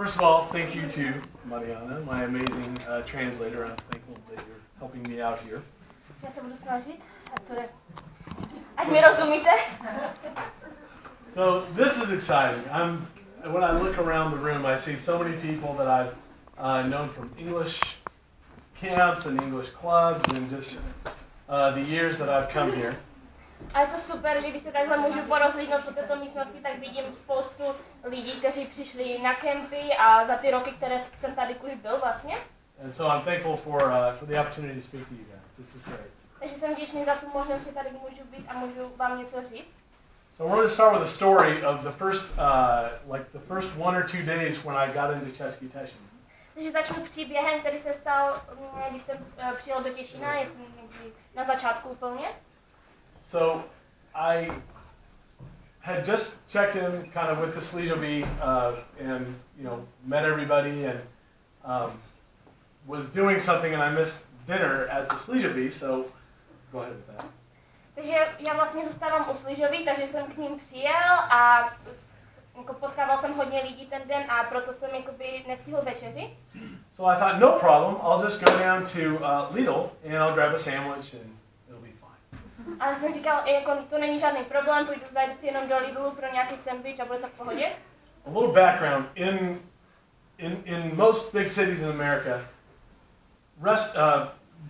First of all, thank you to Mariana, my amazing translator. I'm thankful that you're helping me out here. Já se budu snažit, ať mi rozumíte. So this is exciting. When I look around the room, I see so many people that I've known from English camps and English clubs and just the years that I've come here. A je to super, že když se takhle můžu porozhlídnout po této místnosti, tak vidím spoustu lidí, kteří přišli na kempy a za ty roky, které jsem tady už byl vlastně. And so I'm thankful for the opportunity to speak to you guys. This is great. Takže jsem vděčný za tu možnost, že tady můžu být a můžu vám něco říct. So we're going to start with a story of the first 1 or 2 days when I got into Český Těšín. Takže začnu příběhem, který se stal, když jsem přijel do Těšína, na začátku úplně. So I had just checked in kind of with the Sližoví and met everybody and was doing something and I missed dinner at the Sližoví, so go ahead with that. Takže já vlastně zůstávám u Sližoví, takže jsem k ním přijel a jako potkával jsem hodně lidí ten den a proto jsem jakoby nestihl večeři. So I thought, no problem, I'll just go down to Lidl and I'll grab a sandwich and it'll be fine. A jsem říkal, jako to není žádný problém, zajdu si jenom do Lidlu pro nějaký sandwich a bude to v pohodě. A little background, in most big cities in America,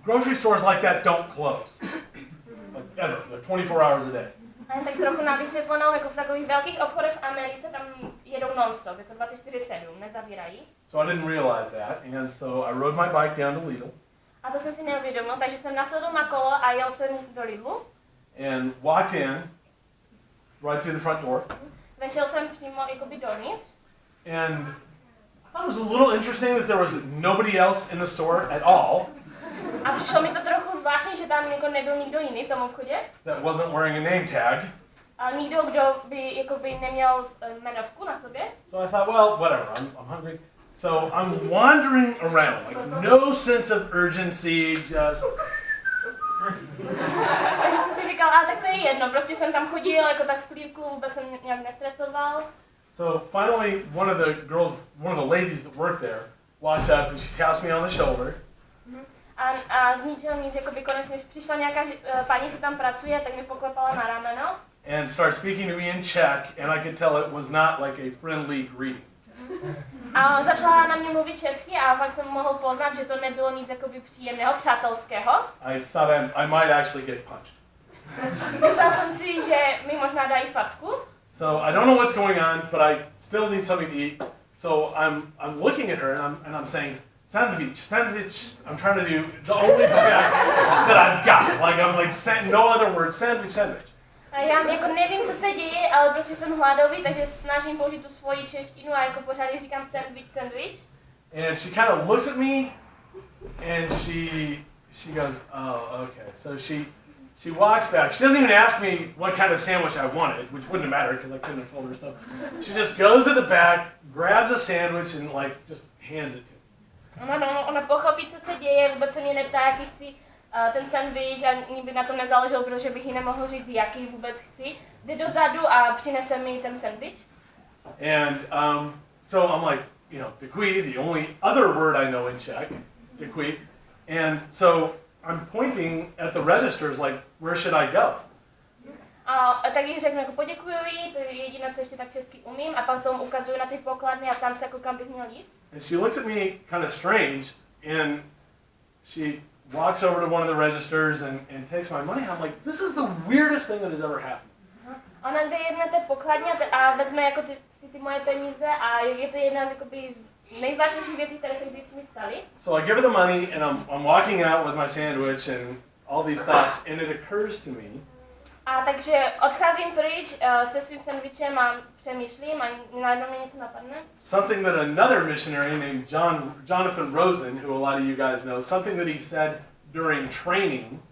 grocery stores like that don't close. Like ever, they're 24 hours a day. A tak trochu na vysvětlenou, jako v takových velkých obchodech v Americe, tam jedou non-stop, jako 24/7, nezavírají. So I didn't realize that, and so I rode my bike down to Lidl. A to jsem si neuvědomil, takže jsem nasedl na kolo a jel jsem do Lidlu. And walked in, right through the front door. Vešel jsem přímo jakoby dovnitř. And I thought it was a little interesting that there was nobody else in the store at all. A přišlo mi to trochu zvláštní, že tam jako nebyl nikdo jiný v tom obchodě. That wasn't wearing a name tag. A nikdo, kdo by jakoby neměl jmenovku na sobě. So I thought, well, whatever, I'm hungry. So I'm wandering around, like no sense of urgency, just... Takže jsem si říkal, a tak to je jedno, prostě jsem tam chodil, jako tak v klídku, vůbec jsem nějak nestresoval. So finally, one of the ladies that worked there walks up and she taps me on the shoulder. A z ničeho nic, jakoby konečně přišla nějaká paní, co tam pracuje, tak mi poklepala na rameno. And started speaking to me in Czech, and I could tell it was not like a friendly greeting. A začala na mě mluvit česky a pak jsem mohl poznat, že to nebylo nic jakoby příjemného, přátelského. I thought I might actually get punched. Myslel jsem si, že mi možná dají facku. So I don't know what's going on, but I still need something to eat. So I'm looking at her and I'm saying, sandwich. I'm trying to do the only Czech that I've got. Like I'm like no other word, sandwich. A já jako nevím, co se děje, ale prostě jsem hladový, takže snažím použít tu svoji češtinu a jako pořád říkám sandwich. And she kind of looks at me and she goes, oh, okay. So she walks back. She doesn't even ask me what kind of sandwich I wanted, which wouldn't have mattered because I couldn't have told her. So she just goes to the back, grabs a sandwich and like just hands it to me. Ona pochopí, co se děje, vůbec se mě neptá, jaký chci ten sandwich a ani by na tom nezáleželo, protože bych jí nemohl říct, jaký vůbec chci. Jde dozadu a přinese mi ten sandwich. And so I'm like, děkuji, the only other word I know in Czech, děkuji. And so I'm pointing at the registers like, where should I go? A tak jí řeknu, jako poděkuju jí, to je jediné, co ještě tak česky umím, a pak tomu ukazuju na ty pokladny a ptám se, jako kam bych měl jít. And she looks at me kind of strange and she walks over to one of the registers and takes my money. I'm like, this is the weirdest thing that has ever happened. Ona jde jedné té pokladně a vezme jako ty moje peníze a je to jedna z nejzvláštnějších věcí, které se kdy mi staly. So I give her the money and I'm walking out with my sandwich and all these thoughts and it occurs to me. A takže odcházím pryč se svým sandwichem a přemýšlím a najednou mě něco napadne. Something that another missionary named Jonathan Rosen, who a lot of you guys know, something that he said during training.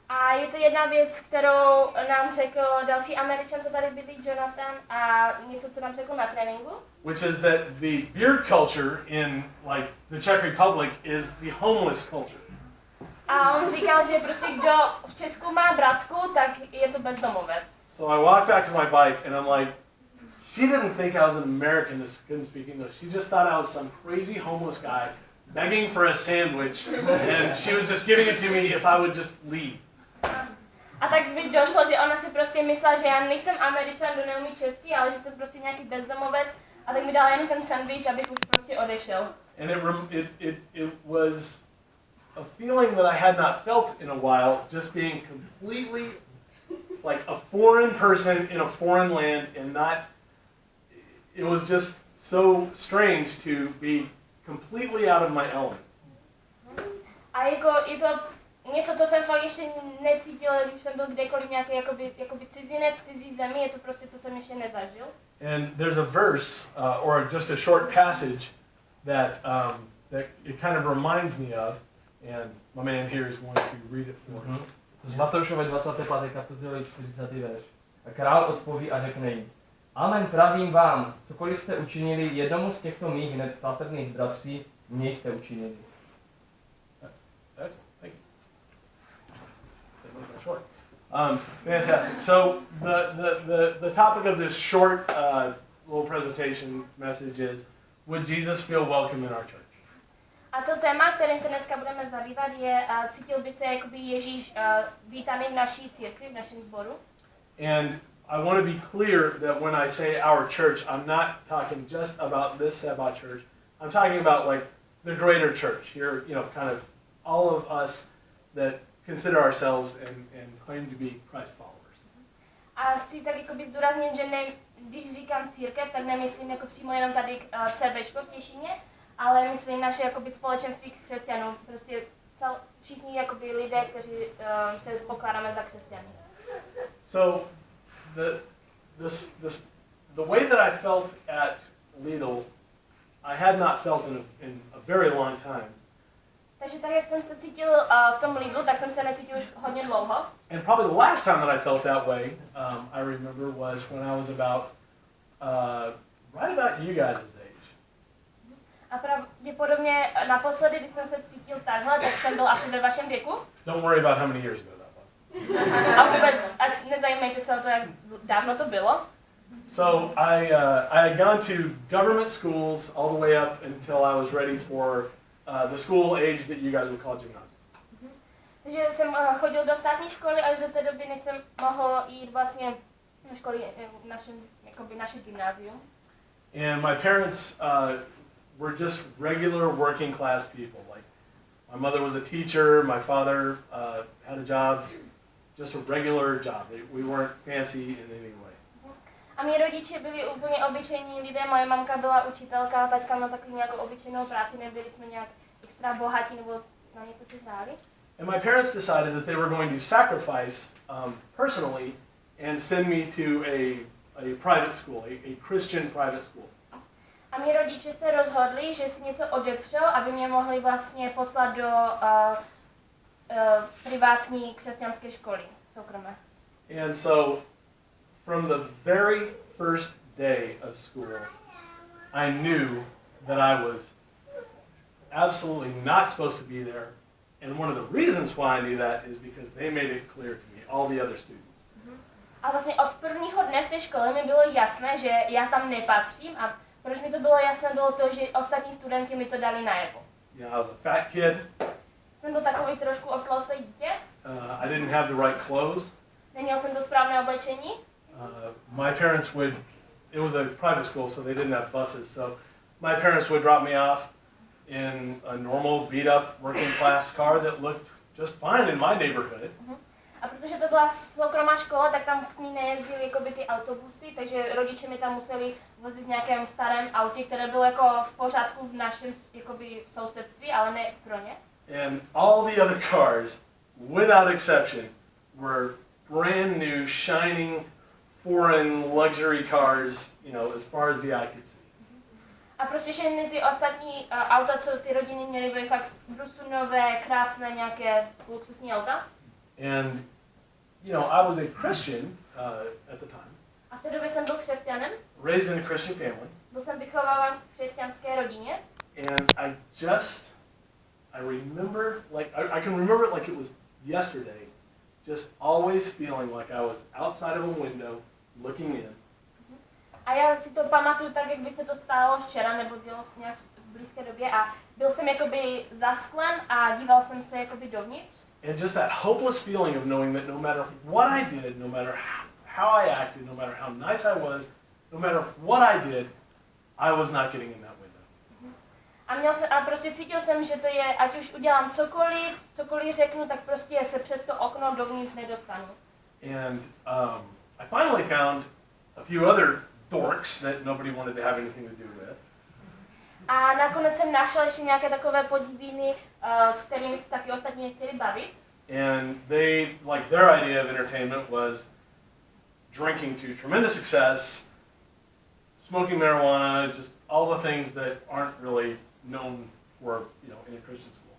A je to jedna věc, kterou nám řekl další Američan, co tady byli, Jonathan, a něco, co nám řekl na tréninku. Which is that the beard culture in like the Czech Republic is the homeless culture. A on říkal, že prostě kdo v Česku má bratku, tak je to bezdomovec. So I walk back to my bike and I'm like, she didn't think I was an American that couldn't speak English. She just thought I was some crazy homeless guy begging for a sandwich, and she was just giving it to me if I would just leave. A tak by došlo, že ona si prostě myslela, že já nejsem Američan, kdo neumí česky, ale že jsem prostě nějaký bezdomovec, a tak mi dala jen ten sandwich, abych už prostě odešel. And it was a feeling that I had not felt in a while, just being completely like a foreign person in a foreign land, and not, it was just so strange to be completely out of my element. A jako je to něco, co jsem fakt ještě necítil, když jsem byl kdekoliv nějaký jakoby cizinec, cizí zemi, je to prostě, co jsem ještě nezažil. And there's a verse, or just a short passage, that it kind of reminds me of, and my man here is going to read it for me. Z Matoušovy 25. kapitoly 40. verš. A král odpoví a řekne jim: Amen, pravím vám, cokoliv jste učinili jednomu z těchto mých hned patrných bratří, mně jste učinili. Thank you. Short. Fantastic. So the topic of this short little presentation message is, would Jesus feel welcome in our church? A to téma, kterým se dneska budeme zabývat, je, cítil by se jakoby Ježíš vítaný v naší církvi, v našem sboru. And I want to be clear that when I say our church, I'm not talking just about this Sabbath church. I'm talking about like the greater church here, kind of all of us that consider ourselves and claim to be Christ followers. A chci tak jakoby zdůraznit, že když říkám církev, tak nemyslím jako přímo jenom tady CBčko v Těšíně, ale myslím naše jakoby společenství křesťanů, prostě všichni jakoby lidé, kteří se pokládáme za křesťany. So the way that I felt at Lidl, I had not felt in a very long time. Takže tak, jak jsem se cítil v tom Lidlu, tak jsem se necítil už hodně dlouho. And probably the last time that I felt that way, I remember, was when I was about right about you guys' age. A pravděpodobně naposledy, když jsem se cítil takhle, tak jsem byl asi ve vašem věku. Don't worry about how many years ago that was. A vůbec, ať nezajímejte se o to, jak dávno to bylo. So I had gone to government schools all the way up until I was ready for the school age that you guys would call gymnasium. Takže jsem chodil do státní školy až do té doby, než jsem mohl jít vlastně do školy naše gymnázium. And my parents were just regular working class people. Like my mother was a teacher, my father had a job, just a regular job. We weren't fancy in any way. A mý rodiče byli úplně obyčejní lidé, moje mamka byla učitelka, taťka měl takový nějakou obyčejnou práci, nebyli jsme nějak extra bohatí nebo na něco si hráli. And my parents decided that they were going to sacrifice personally and send me to a private school, a Christian private school. A mý rodiče se rozhodli, že si něco odepřou, aby mě mohli vlastně poslat do privátní křesťanské školy, soukromé. And so from the very first day of school, I knew that I was absolutely not supposed to be there. And one of the reasons why I knew that is because they made it clear to me, all the other students. A vlastně od prvního dne v té škole mi bylo jasné, že já tam nepatřím, a proč mi to bylo jasné, bylo to, že ostatní studenti mi to dali najevo. I was a fat kid. Jsem byl takový trošku otlostlé dítě. I didn't have the right clothes. Neměl jsem to správné oblečení. My parents would, it was a private school, so they didn't have buses, so my parents would drop me off in a normal beat-up working class car that looked just fine in my neighborhood. A protože to byla soukromá škola, tak tam k ní nejezdily jakoby ty autobusy, takže rodiče mi tam museli vozit v nějakém starém autě, které bylo jako v pořádku v našem jakoby sousedství, ale ne pro ně. And all the other cars, without exception, were brand new, shining, foreign luxury cars, as far as the eye could see. A prostě všechny ty ostatní auta, co ty rodiny měly, byly fakt brusu nové, krásné, nějaké luxusní auta. And, I was a Christian at the time. A v té době jsem byl křesťanem. Raised in a Christian family. Byl jsem vychováván v křesťanské rodině. And I remember, I can remember it like it was yesterday, just always feeling like I was outside of a window looking in. A A já si to pamatuju tak, jak by se to stalo včera, nebo dělo nějak v blízké době a byl jsem jakoby za sklem a díval jsem se jakoby dovnitř. And just that hopeless feeling of knowing that no matter what I did, no matter how I acted, no matter how nice I was, no matter what I did, I was not getting in that window. A prostě cítil jsem, že to je, ať už udělám cokoliv řeknu, tak prostě se přes to okno dovnitř nedostanu. And I finally found a few other dorks that nobody wanted to have anything to do with. A nakonec jsem našel ještě nějaké takové podiviny, s kterými se taky ostatní nechtěli bavit. And they, like their idea of entertainment was drinking to tremendous success, smoking marijuana, just all the things that aren't really known for, in a Christian school.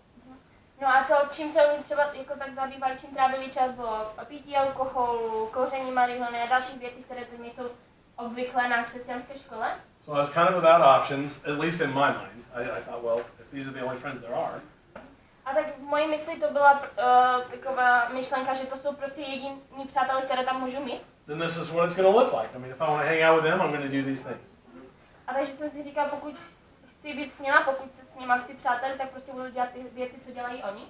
No a to, čím se oni třeba jako tak zabývali, čím trávili čas, bylo pití alkoholu, kouření marihuany a další věci, které tady nejsou obvyklé na křesťanské škole. So I was kind of without options, at least in my mind. I thought, well, if these are the only friends there are. A tak v mojí mysli to byla taková myšlenka, že to jsou prostě jediní přátelé, které tam můžu mít. Then this is what it's going to look like. I mean, if I want to hang out with them, I'm going to do these things. A takže jsem si říkal, pokud chci být s nima, pokud se s nima chci přátelit, tak prostě budu dělat ty věci, co dělají oni.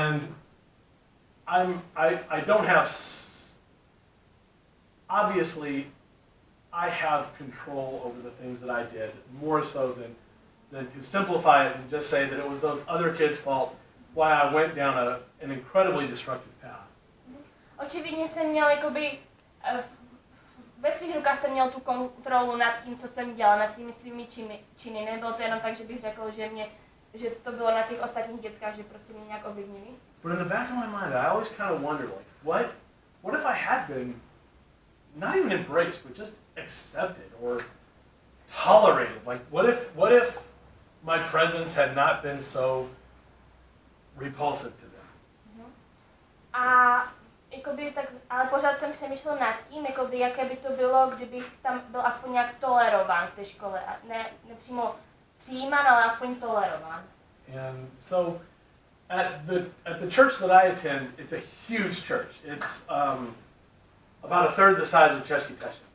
And I don't have, obviously, I have control over the things that I did, more so than to simplify it and just say that it was those other kids' fault why I went down an incredibly destructive path. Očividně jsem měl jakoby, ve svých rukách jsem měl tu kontrolu nad tím, co jsem dělal, nad těmi svými činy. Nebylo to jenom tak, že bych řekl, že to bylo na těch ostatních dětskách, že prostě mě nějak ovlivnili. But in the back of my mind, I always kind of wondered, like, what if I had been not even embraced, but just accepted or tolerated? Like, what if my presence had not been so repulsive to them? A jakoby tak, ale pořád jsem přemýšlel nad tím, jakoby, jaké by to bylo, kdybych tam byl aspoň nějak tolerován v té škole. A ne přímo přijímán, ale aspoň tolerován. And so at the church that I attend, it's a huge church. It's about a third the size of Český Těšín.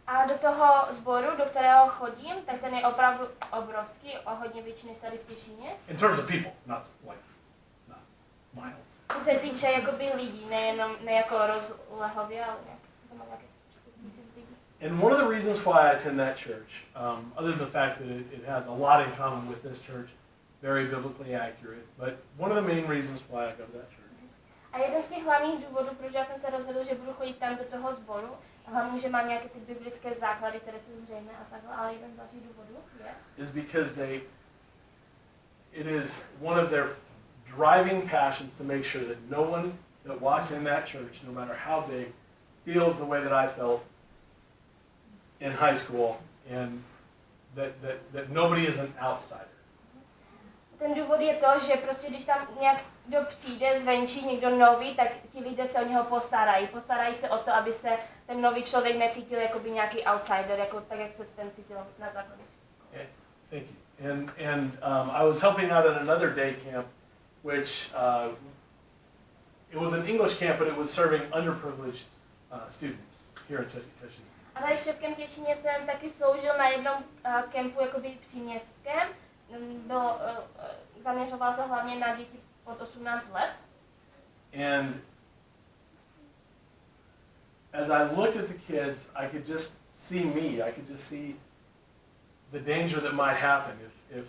A do toho sboru, do kterého chodím, tak ten je opravdu obrovský, o hodně větší než tady v Těšíně. In terms of people, not miles. Co se týče jakoby lidí, ne jako rozlehově, ale nějaké tisíc lidí. And one of the reasons why I attend that church, other than the fact that it has a lot in common with this church, very biblically accurate, but one of the main reasons why I go to that church. A jeden z těch hlavních důvodů, proč já jsem se rozhodl, že budu chodit tam do toho sboru, hlavně, že mám nějaké ty biblické základy, které jsou zřejmé a takhle, ale jeden z dalších důvodů je, is because it is one of their driving passions to make sure that no one that walks in that church, no matter how big, feels the way that I felt in high school, and that nobody is an outsider. Ten důvod je to, že prostě když tam někdo přijde zvenčí, někdo nový, tak ti lidé se o něho postarají. Postarají se o to, aby se ten nový člověk necítil jako by nějaký outsider, jako tak, jak se ten cítil na základě. Yeah, thank you. And I was helping out at another day camp, which it was an English camp, but it was serving underprivileged students here in Český Těšín. A tady v Českém Těšíně jsem taky sloužil na jednom kempu jakoby příměstském. Zaměřoval se hlavně na děti od 18 let. And as I looked at the kids, I could just see me. I could just see the danger that might happen if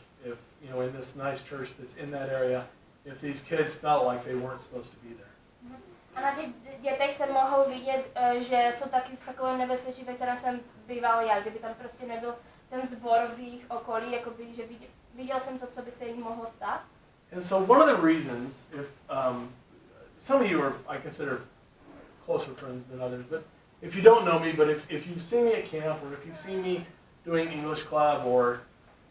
in this nice church that's in that area, if these kids felt like they weren't supposed to be there. A na těch dětech jsem mohl vidět, že jsou taky v takovém nebezpečí, ve kterém jsem býval já, kdyby tam prostě nebyl ten sbor v jejich okolí, jakoby, že viděl jsem to, co by se jim mohlo stát. And so one of the reasons, if some of you are, I consider closer friends than others, but if you don't know me, but if you've seen me at camp, or if you've seen me doing English club, or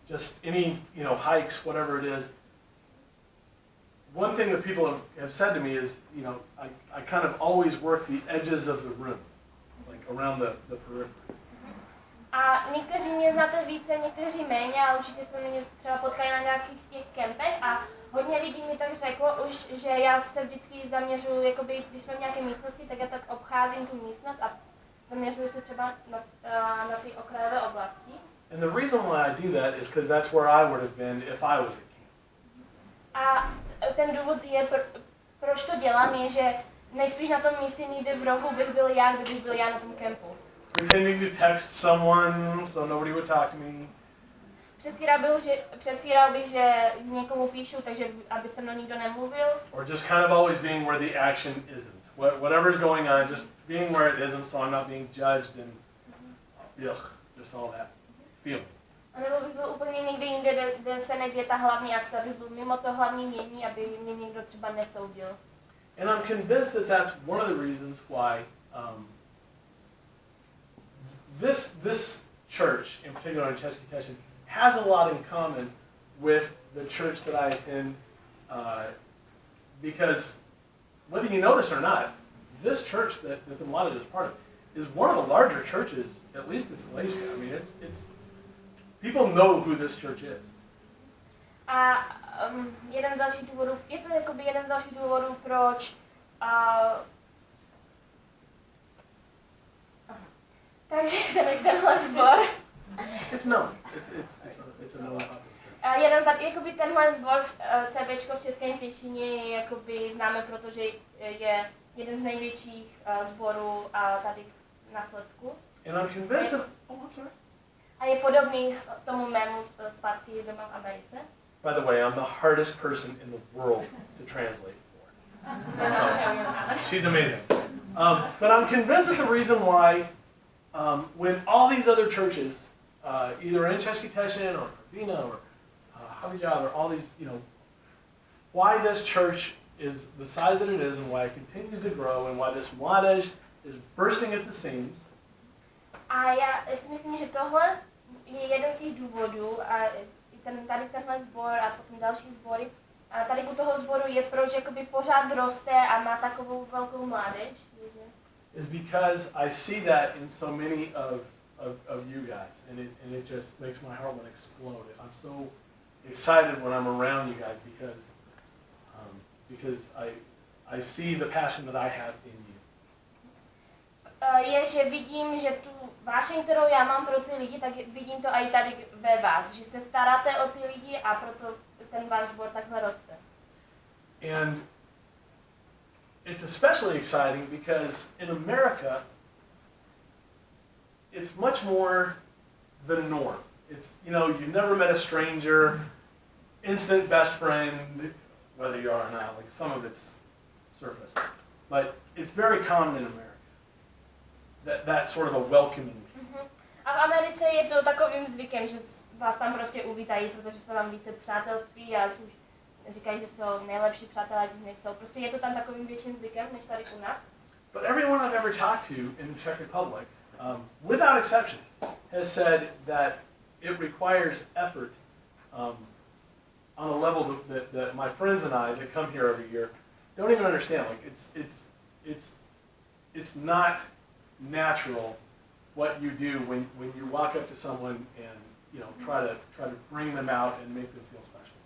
just any hikes, whatever it is, one thing that people have said to me is, I kind of always work the edges of the room, like around the periphery. A někteří mě znáte více, někteří méně, a určitě jste mě třeba potkali na nějakých těch kempech a hodně lidí mi tak řeklo už, že já se vždycky zaměřuji, jakoby, když jsme v nějaké místnosti, tak já tak obcházím tu místnost a zaměřuji se třeba na ty okrajové oblasti. And the reason why I do that is because that's where I would have been if I was at camp. A ten důvod je, proč to dělám, je, že nejspíš na tom místě někde v rohu bych byl já, kdybych byl já na tom kempu. Pretending to text someone so nobody would talk to me. Předstíral bych, že někomu píšu, takže aby se mnou nikdo nemluvil. Or just kind of always being where the action isn't. Whatever's going on, just being where it isn't, so I'm not being judged and just all that feeling. A nebo bych byl úplně někde jinde, kde se neděje ta hlavní akce, abych byl mimo to hlavní mění, aby mě někdo třeba nesoudil. And I'm convinced that that's one of the reasons why this church, in particular in Český Těšín, has a lot in common with the church that I attend, because whether you notice or not, this church that the mládež is part of is one of the larger churches, at least in Silesia. I mean, it's people know who this church is. A jeden z dalších důvodů, je to jakoby jeden z dalších důvodů, proč takže tenhle sbor. It's known. It's a known topic. Jakoby tenhle sbor CBčko v Českém Těšíně je jakoby známe, protože je jeden z největších sborů tady na Slezsku. And I'm convinced that. Oh, I'm sorry. A je podobný tomu mému zpátky doma v Americe. By the way, I'm the hardest person in the world to translate for. So, she's amazing. But I'm convinced that the reason why, when all these other churches, either in Český Těšín or Vina or Havířov or all these, why this church is the size that it is and why it continues to grow and why this mládež is bursting at the seams. A já si myslím, že tohle je jeden z těch důvodů a tady tenhle sbor a potom další sbory. A tady u toho sboru je proč jakoby pořád roste a má takovou velkou mládež. Is because I see that in so many of you guys, and it just makes my heart want to explode. I'm so excited when I'm around you guys because I see the passion that I have in you. Je, že vidím, že tu vášeň, kterou já mám pro ty lidi, tak vidím to i tady ve vás, že se staráte o ty lidi a proto ten váš sbor takhle roste. And it's especially exciting because in America, it's much more the norm. It's, you never met a stranger, instant best friend, whether you are or not, like some of it's surface. But it's very common in America. That sort of a welcoming. A v Americe je to takovým zvykem, že vás tam prostě uvítají, protože jsou tam více přátelství a už říkají, že jsou nejlepší přátelé, než jsou. Prostě je to tam takovým větším zvykem, než tady u nás. But everyone I've ever talked to in the Czech Republic, without exception, has said that it requires effort on a level that my friends and I that come here every year don't even understand. Like it's not natural what you do when you walk up to someone and try to bring them out and make them feel special.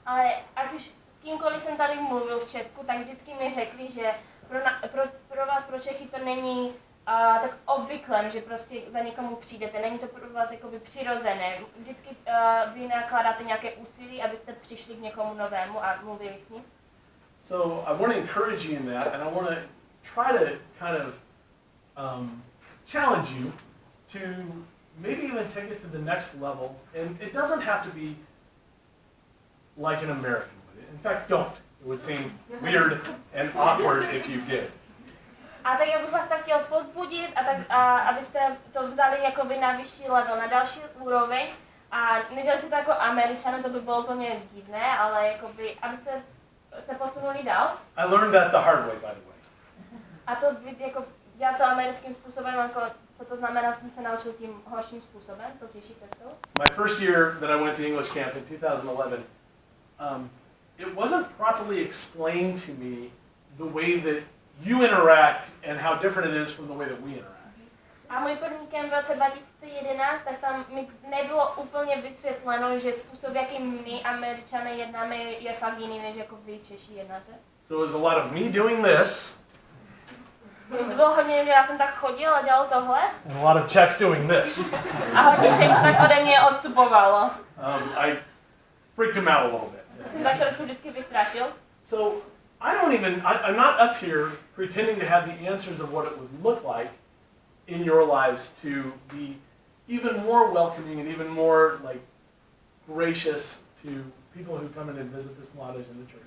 Ale ať už s kýmkoliv jsem tady mluvil v Česku, tak vždycky mi řekli, že pro vás, pro Čechy to není tak obvyklé, že prostě za někomu přijdete. Není to pro vás jakoby přirozené. Vždycky vy nakládáte nějaké úsilí, abyste přišli k někomu novému a mluvili s ním. So I want to encourage you in that, and I want to try to kind of challenge you to maybe even take it to the next level. And it doesn't have to be like an American would. In fact, don't. It would seem weird and awkward if you did. A tak já bych vás tak chtěl povzbudit, abyste to vzali jakoby na vyšší level, na další úroveň. A nedělejte to jako Američané, to by bylo úplně divné, ale jakoby, abyste se posunuli dál. I learned that the hard way, by the way. A to jako dělat to americkým způsobem, jako co to znamená, jsem se naučil tím horším způsobem, to těžší cestou. My first year that I went to English camp in 2011, it wasn't properly explained to me the way that you interact and how different it is from the way that we interact. A můj první kemp v roce 2011, tak tam mi nebylo úplně vysvětleno, že způsob, jakým my Američané jednáme, je fakt jiný, než jako vy Češi jednáte. So it was a lot of me doing this To bylo hodně, že já jsem tak chodil a dělal tohle. And a lot of Czechs doing this. A hodně Čechů tak ode mě odstupovalo. I freaked him out a little bit. Jsem tak trošku vždycky vystrašil. So I'm not up here pretending to have the answers of what it would look like in your lives to be even more welcoming and even more like gracious to people who come in and visit this mládež in the church.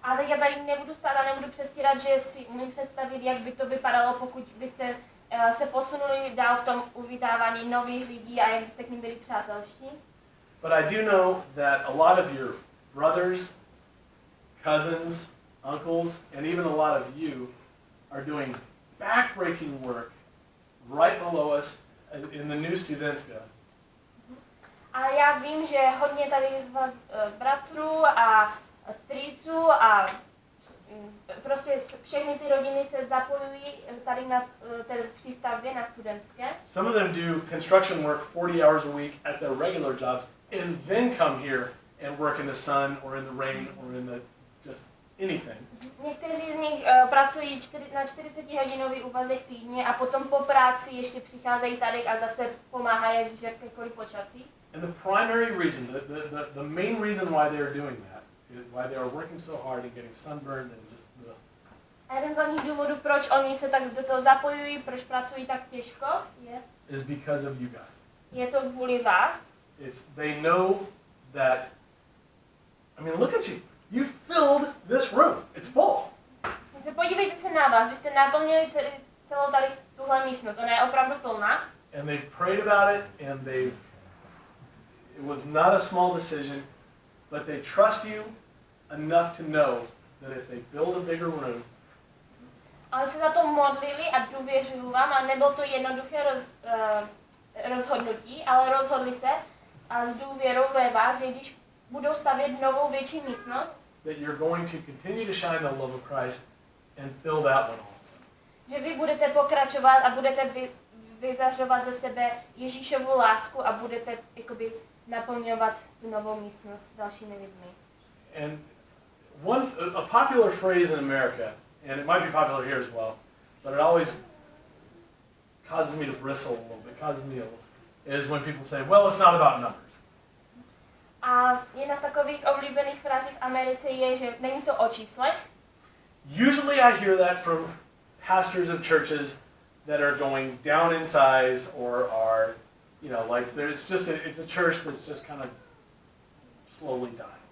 A teď já tady nebudu stát a nebudu předstírat, že si umím představit, jak by to vypadalo, pokud byste se posunuli dál v tom uvítávání nových lidí a jak byste k nim byli přátelští. But I do know that a lot of your brothers, cousins, uncles, and even a lot of you are doing backbreaking work right below us in the new Studentska. A já vím, že hodně tady z vás bratrů a strýců a prostě všechny ty rodiny se zapojují tady na té přístavbě na studentské. Some of them do construction work 40 hours a week at their regular jobs and then come here and work in the sun or in the rain or in the just anything. Někteří z nich pracují na 40-hodinový úvazek týdně a potom po práci ještě přicházejí tady a zase pomáhají v jakékoliv počasí. And the primary reason, the main reason why they are doing that, why they are working so hard and getting sunburned and just a jeden z hlavních důvodů, proč oni se tak do toho zapojují, proč pracují tak těžko, is because of you guys. Je to kvůli vás. They know that, I mean, look at you. You filled this room. It's full. Podívejte se na vás, vy jste naplnili celou tady tuhle místnost, ona je opravdu plná. And they've prayed about it, and it was not a small decision, but they trust you enough to know that if they build a bigger room, Ale se za to modlili a důvěřují vám a nebylo to jednoduché rozhodnutí, ale rozhodli se a s důvěrou ve vás, že když budou stavět novou větší místnost, that you're going to continue to shine the love of Christ and fill that one also. Že vy budete pokračovat a budete vyzařovat ze sebe Ježíšovu lásku a budete jakoby naplňovat tu novou místnost dalšími lidmi. And a popular phrase in America, and it might be popular here as well, but it always causes me to bristle a little bit, is when people say, well, it's not about numbers. A jedna z takových oblíbených frází v Americe je, že není to o číslech. Usually I hear that from pastors of churches that are going down in size or are, it's a church that's just kind of slowly dying.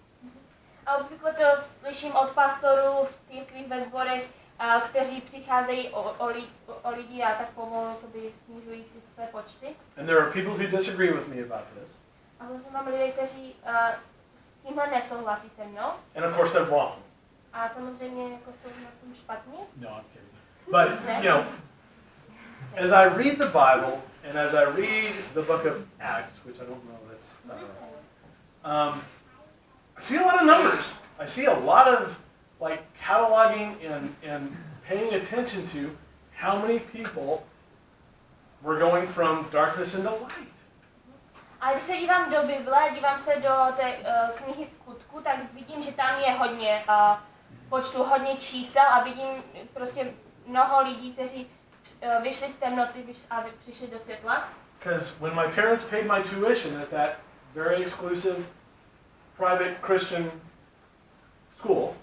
A obvykle to slyším od pastorů v církvích ve sborech, kteří přicházejí o lidi a tak pomalu snižují ty své počty. And there are people who disagree with me about this. A možná mám lidé, kteří s tímhle nesouhlasí se mnou. And of course they're wrong. A samozřejmě jako jsou na tom špatně. No, I'm kidding. But, as I read the Bible and as I read the book of Acts, which I don't know, I see a lot of numbers. I see a lot of cataloging and paying attention to how many people were going from darkness into light. A když se dívám do Bible, dívám se do té knihy Skutku, tak vidím, že tam je hodně počtu, hodně čísel a vidím prostě mnoho lidí, kteří vyšli z temnoty a přišli do světla. Because when my parents paid my tuition at that very exclusive private Christian school,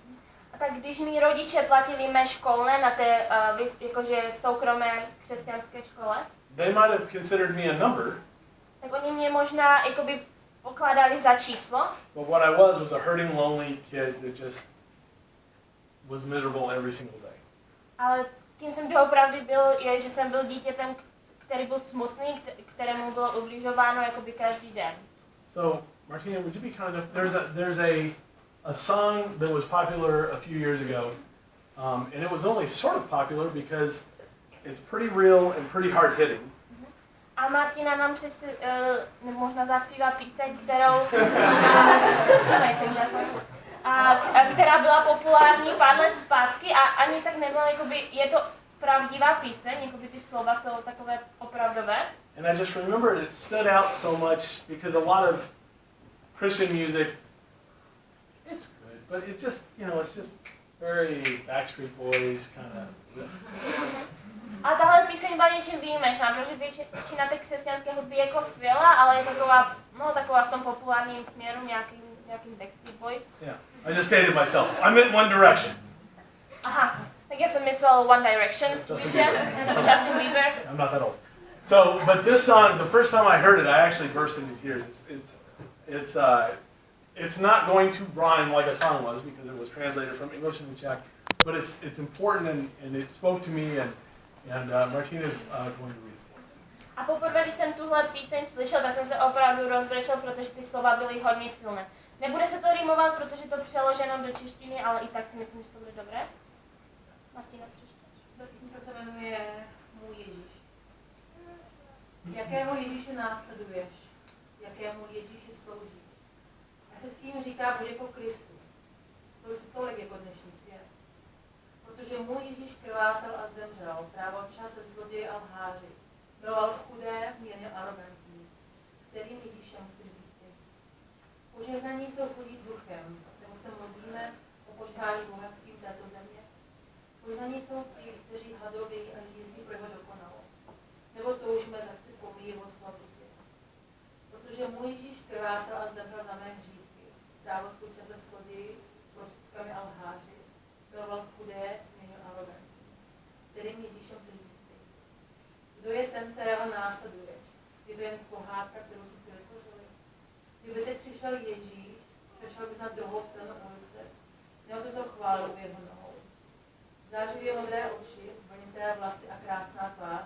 a tak když mý rodiče platili mé školné na té jakože soukromé křesťanské škole, they might have considered me a number. Tak oni mě možná jakoby pokládali za číslo. But what I was a hurting, lonely kid that just was miserable every single day. Ale kým jsem doopravdy byl, je, že jsem byl dítětem, který byl smutný, kterému bylo ubližováno jakoby každý den. So, Martina, would you be kind enough? There's a song that was popular a few years ago, and it was only sort of popular because it's pretty real and pretty hard hitting. A Martina nám možná zaspívá píseň, která byla populární pár let zpátky a ani tak nebyla, jakoby, je to pravdivá píseň, jakoby ty slova jsou takové opravdové. And I just remember it stood out so much because a lot of Christian music, it's good, but it just, it's just very Backstreet Boys kind of. A tahle píseň byla něčím výjimečná, protože většina té křesťanské hudby je jako skvělá, ale je taková, no, taková v tom populárním směru nějakým Backstreet Boys. Yeah, I just stated myself. I meant One Direction. Aha, tak já jsem myslel One Direction, nebo Justin Bieber. I'm not that old. So, but this song, the first time I heard it, I actually burst into tears. It's not going to rhyme like a song was because it was translated from English into Czech, but it's important and it spoke to me and Martina's going to read it for us. A poprvé, když jsem tuhle píseň slyšel, tak jsem se opravdu rozbrečel, protože ty slova byly hodně silné. Nebude se to rýmovat, protože to přeloženo do češtiny, ale i tak si myslím, že to bude dobré. Martina, přečteš. Ta písnička se jmenuje Můj Ježíš. Jakého Ježíše následuješ? Jakému Ježíši sloužíš? A se s tím říká Bůh jako Kristus. Byl si tolik jako dnešní svět. Protože můj Ježíš krvácel a zemřel, trávil čas se zloději a lháři. Miloval chudé, mírně arrogantní. Kterým Ježíšem chci být ty? Požehnaní jsou chudí duchem, nebo se modlíme o požehnání bohatství této země. Požehnaní jsou ti, kteří hladoví a jízdí pro jeho dokonalost. Nebo toužíme za pomíjivost hlavu světa. Protože můj Ježíš krvácel a zemřel za mé hříchy. Trávil svůj čas se zloději, prostupkami a lháři. Miloval chudé, měnil arrogantní. Kterým Ježíšem chci být ty? Kdo je ten, kterého následuješ? Je to jen pohádka, kterou jsme si vytvořili? Kdyby teď přišel Ježíš, přešel bys na druhou stranu ulice, neodvezl chválu u jeho nohou. Zářivě modré oči, vlnité vlasy a krásná tvář.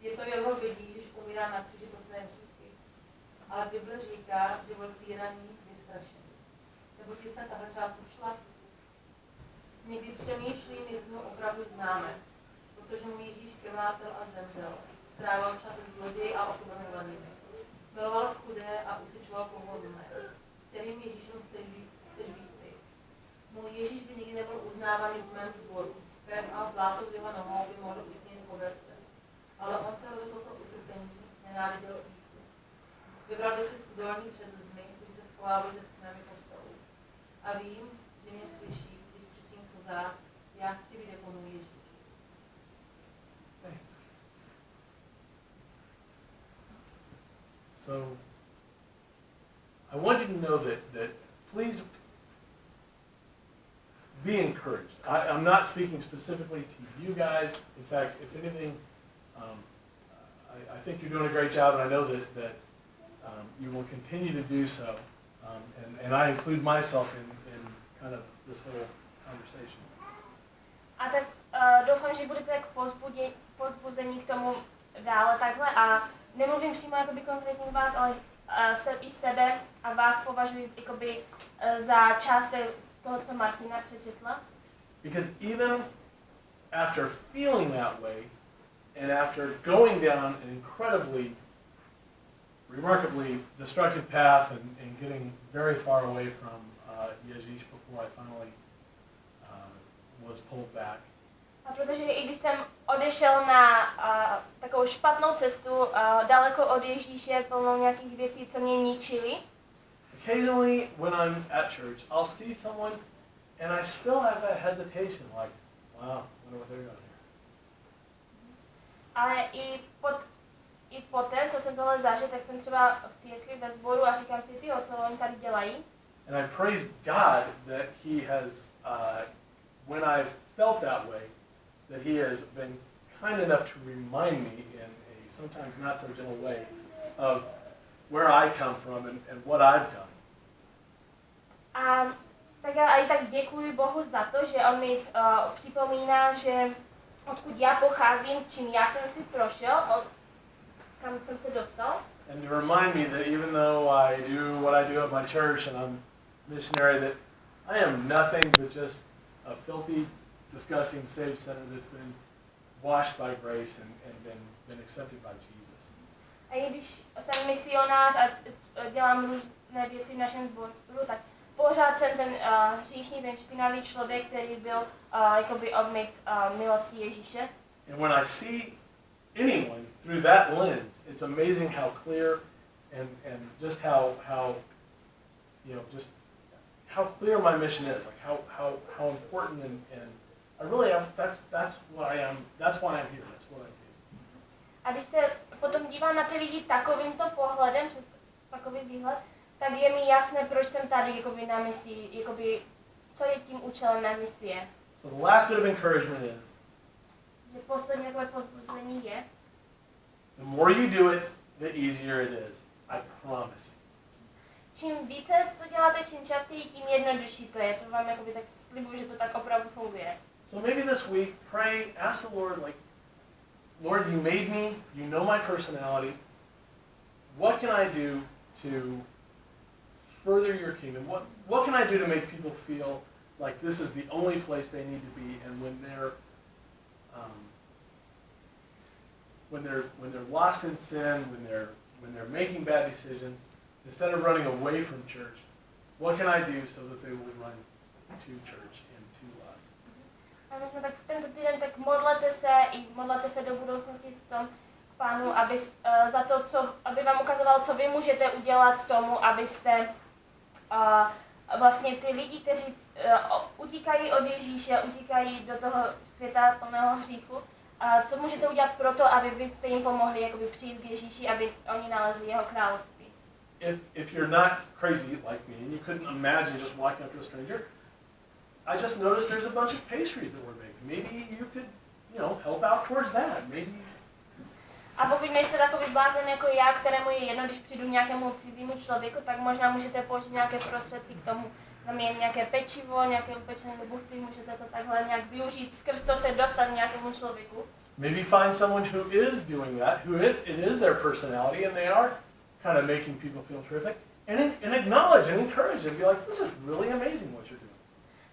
Je to, jak ho vidíš, když umírá na kříži pro tvé hříchy. Ale Bible říká, že byl týraný, vystrašený. Nebo ti snad tahle část ušla? Někdy přemýšlím, jestli ho opravdu známe, protože můj Ježíš krvácel a zemřel. Trávil čas s zloději a okupovanými. Miloval chudé a usvědčoval pohodlné. Kterým Ježíšem chceš být ty? Můj Ježíš by nikdy nebyl uznávaný v mém sboru. Krev a bláto z jeho nohou by mohl učinit poverce. Ale on se rozhodl pro utrpení, nenáviděl úctu. Vybral by si dolní před lidmi, kteří se schovávají ze stinami kostelů. A vím, že mě slyší, když přečím slzách, já chci být jako můj Ježíš. So, I want you to know that please be encouraged. I'm not speaking specifically to you guys. In fact, if anything, I think you're doing a great job, and I know that you will continue to do so. And I include myself in kind of this whole conversation. A tak doufám, že budete tak povzbuzení k tomu dále takhle a nemluvím přímo jakoby konkrétně vás, ale i sebe a vás považuji jakoby za část toho, co Martina přečetla. Because even after feeling that way, and after going down an incredibly, remarkably destructive path and getting very far away from Ježíš before I finally was pulled back. A protože i když jsem odešel na takovou špatnou cestu, daleko od Ježíše, plnou nějakých věcí, co mě ničily. Occasionally, when I'm at church, I'll see someone, and I still have that hesitation, like, wow, I wonder what they're doing here. Ale i poté, co jsem tohle zažil, tak jsem třeba v církvi ve sboru a říkám si, tyjo, co oni tady dělají. And I praise God that He has, when I've felt that way, that He has been kind enough to remind me in a sometimes not so gentle way of where I come from and what I've done. A tak já i tak děkuji Bohu za to, že on mi připomíná, že odkud já pocházím, čím já jsem si prošel, kam jsem se dostal. And to remind me that even though I do what I do at my church and I'm missionary, that I am nothing but just a filthy, disgusting saved sinner that's been washed by grace and been accepted by Jesus. A i když jsem misionář a dělám různé věci v našem sboru, tak pořád jsem ten hříšný, ten špinavý člověk, který byl jakoby obmyt milostí Ježíše. And when I see anyone through that lens, it's amazing how clear and just how how clear my mission is, like how important and I really am. That's what I am. That's why I'm here. That's what I do. A když se potom dívám na ty lidi takovýmto pohledem, přes takový výhled, tak je mi jasné, proč jsem tady jakoby na misi, jakoby, co je tím účelem mé misie. So the last bit of encouragement is, Že poslední takové povzbuzení je, the more you do it, the easier it is. I promise you. čím více to děláte, čím častěji, tím jednodušší to je. To vám jakoby tak slibuju, že to tak opravdu funguje. So maybe this week, pray, ask the Lord, like, Lord, you made me, you know my personality. What can I do to further your kingdom? What can I do to make people feel like this is the only place they need to be, and when they're lost in sin, when they're making bad decisions, instead of running away from church, what can I do so that they will run to church and to us? A možná tak tento týden tak modlete se do budoucnosti v tom k Pánu, aby vám ukazoval, co vy můžete udělat k tomu, abyste vlastně ty lidi, kteří utíkají od Ježíše, utíkají do toho světa plného hříchu, co můžete udělat pro to, aby byste jim pomohli jakoby přijít k Ježíši, aby oni nalezli jeho království. If you're not crazy like me and you couldn't imagine just walking up to a stranger, I just noticed there's a bunch of pastries that we're making. Maybe you could, help out towards that. Maybe. A pokud nejste takový blázen jako já, kterému je jedno, když přijdu nějakému cizímu člověku, tak možná můžete použít nějaké prostředky k tomu. Tam je nějaké pečivo, nějaké upečené buchty, můžete to takhle nějak využít, skrz to se dostat k nějakému člověku. Maybe find someone who is doing that, who it is their personality, and they are kind of making people feel terrific, and acknowledge and encourage and be like, this is really amazing what you're doing.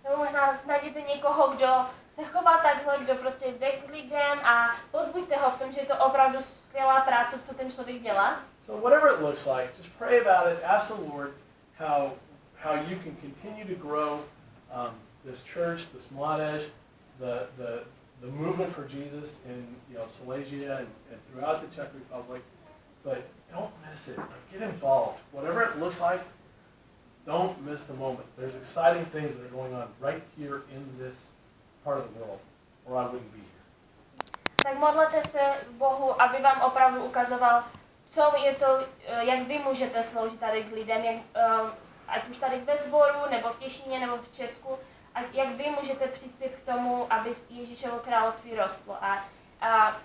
Nebo možná najděte někoho, kdo se chová takhle, kdo prostě jde k lidem a pozbuďte ho v tom, že je to opravdu skvělá práce, co ten člověk dělá. So whatever it looks like, just pray about it, ask the Lord how you can continue to grow this church, this mládež, the movement for Jesus in Silesia and throughout the Czech Republic. But don't miss it. Like, get involved. Whatever it looks like, don't miss the moment. There's exciting things that are going on right here in this part of the world, or I wouldn't be here. Tak modlete se Bohu, aby vám opravdu ukazoval, co je to, jak vy můžete sloužit tady k lidem, ať už tady ve sboru, nebo v Těšíně, nebo v Česku, jak vy můžete přispět k tomu, aby Ježíšovo království rostlo. A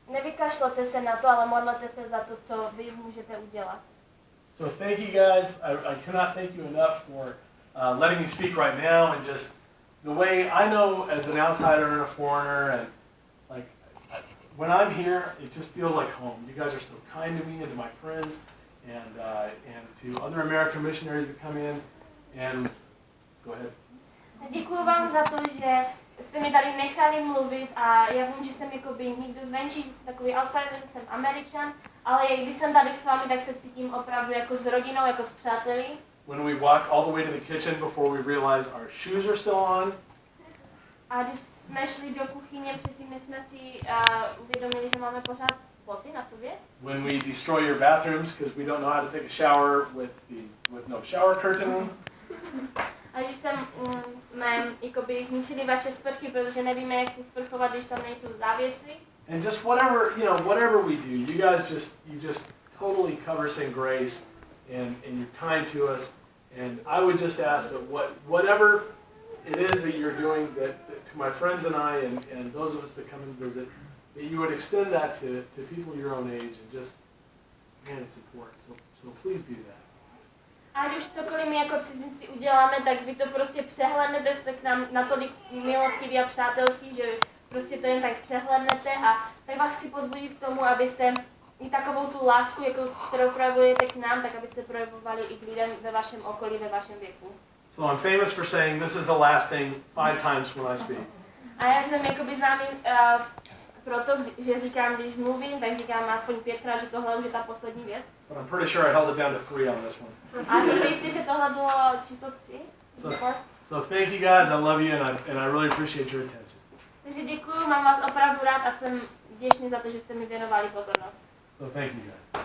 nevykašlete se na to, ale modlete se za to, co vy můžete udělat. So thank you guys. I cannot thank you enough for letting me speak right now, and just the way I know as an outsider and a foreigner, and like when I'm here, it just feels like home. You guys are so kind to me and to my friends, and to other American missionaries that come in. And go ahead. Děkuji vám za to, že jste mi tady nechali mluvit, a já vím, že jsem jakoby někdo zvenčí, že jsem takový outsider, že jsem Američan, ale když jsem tady s vámi, tak se cítím opravdu jako s rodinou, jako s přáteli. When we walk all the way to the kitchen before we realize our shoes are still on. A když jsme šli do kuchyně předtím, než jsme si uvědomili, že máme pořád boty na sobě. When we destroy your bathrooms because we don't know how to take a shower with no shower curtain. A když jsem jakoby zničili vaše sprchy, protože nevíme, jak si sprchovat, když tam nejsou závěsy. And just whatever we do, you guys just totally cover us in grace, and you're kind to us. And I would just ask that whatever it is that you're doing, that to my friends and I, and those of us that come and visit, that you would extend that to people your own age, and just, man, it's important. So please do that. A když cokoliv my jako cizinci uděláme, tak vy to prostě přehlédnete, jste k nám natolik milostiví a přátelští, že prostě to jen tak přehlédnete, a tak vás chci pozbudit k tomu, abyste i takovou tu lásku, jako, kterou projevujete k nám, tak abyste projevovali i k lidem ve vašem okolí, ve vašem věku. So I'm famous for saying this is the last thing 5 times when I speak. A já jsem jakoby známý proto, že říkám, když mluvím, tak říkám aspoň 5krát, že tohle už je ta poslední věc. But I'm pretty sure I held it down to 3 on this one. A jsem si jistý, že tohle bylo číslo 3. So thank you guys, I love you, and I really appreciate your attention. Takže děkuju, mám vás opravdu rád a jsem vděčný za to, že jste mi věnovali pozornost. So thank you guys.